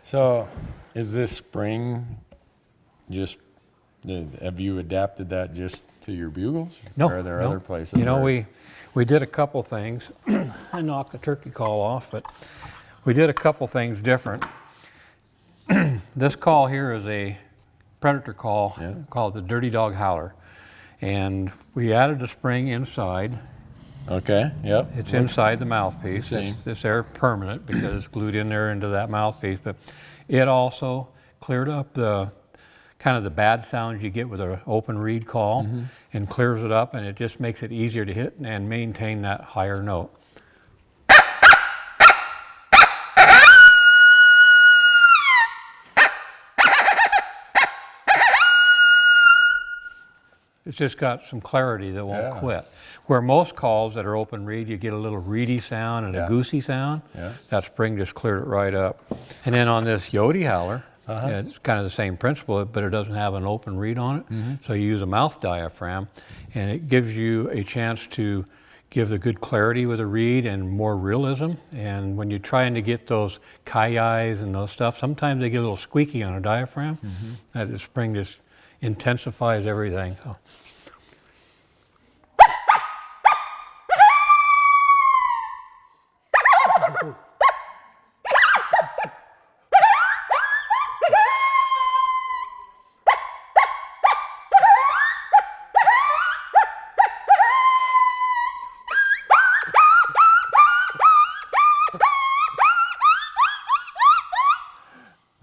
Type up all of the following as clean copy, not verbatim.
So, is this spring just, have you adapted that just to your bugles? No. Or are there no. other places? You know, where we did a couple things. I knocked the turkey call off, but we did a couple things different. This call here is a predator call called the Dirty Dog Howler. And we added a spring inside. Okay, yep. It's inside the mouthpiece. This air permanent because it's glued in there into that mouthpiece. But it also cleared up the kind of the bad sounds you get with an open reed call and clears it up, and it just makes it easier to hit and maintain that higher note. It's just got some clarity that won't quit. Where most calls that are open reed, you get a little reedy sound and a goosey sound. That spring just cleared it right up. And then on this Yodi howler, it's kind of the same principle, but it doesn't have an open reed on it. So you use a mouth diaphragm, and it gives you a chance to give the good clarity with a reed and more realism. And when you're trying to get those ki-yis and those stuff, sometimes they get a little squeaky on a diaphragm. That the spring just intensifies everything. So.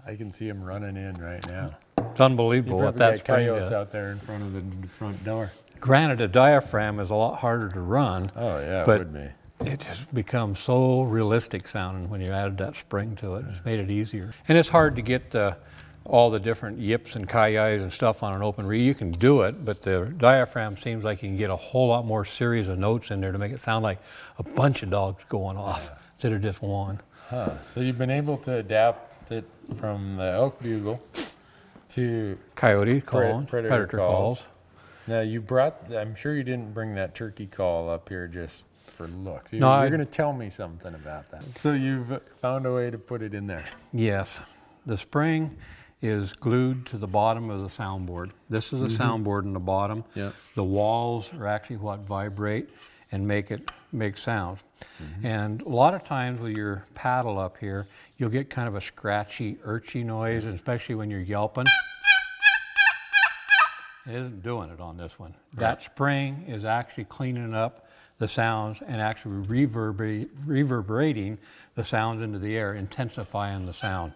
I can see them running in right now. It's unbelievable what that spring coyotes does. out there in front of the front door. Granted, a diaphragm is a lot harder to run. Oh yeah, but it would be. It just becomes so realistic sounding when you added that spring to it. It's made it easier. And it's hard to get all the different yips and ki-yis and stuff on an open reed. You can do it, but the diaphragm seems like you can get a whole lot more series of notes in there to make it sound like a bunch of dogs going off instead of just one. So you've been able to adapt it from the elk bugle to coyote calls, predator calls. Now you brought, I'm sure you didn't bring that turkey call up here just for looks. You're going to tell me something about that. So you've found a way to put it in there. Yes. The spring is glued to the bottom of the soundboard. This is a soundboard in the bottom. The walls are actually what vibrate and make sounds. And a lot of times with your paddle up here, you'll get kind of a scratchy, urchy noise, especially when you're yelping. It isn't doing it on this one. That spring is actually cleaning up the sounds and actually reverberating the sounds into the air, intensifying the sound.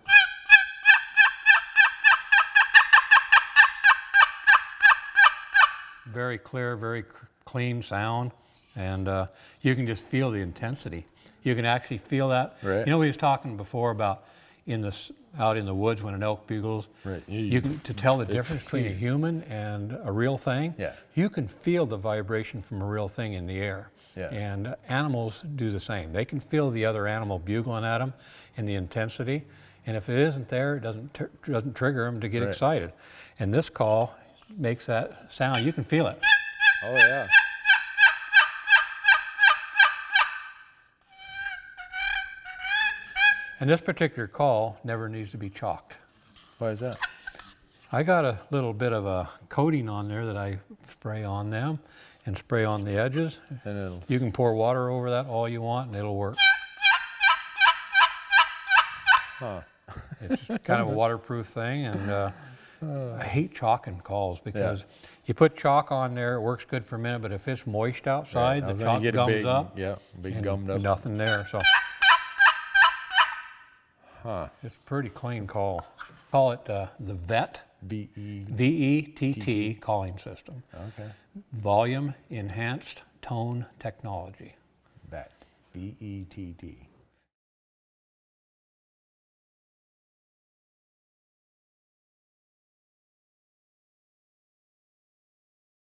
Very clear, very clean sound, and you can just feel the intensity. You can actually feel that. Right. You know, we was talking before about out in the woods when an elk bugles. Right. You can to tell the difference between a human and a real thing. You can feel the vibration from a real thing in the air. And animals do the same. They can feel the other animal bugling at them and the intensity. And if it isn't there, it doesn't trigger them to get excited. And this call makes that sound. You can feel it. Oh yeah. And this particular call never needs to be chalked. Why is that? I got a little bit of a coating on there that I spray on them and spray on the edges. And you can pour water over that all you want and it'll work. It's kind of a waterproof thing, and I hate chalking calls because you put chalk on there, it works good for a minute, but if it's moist outside, the chalk gums up. Big gummed up. Nothing there. So it's a pretty clean call. Call it the VETT, VETT calling system. Okay. Volume Enhanced Tone Technology. VETT, VETT.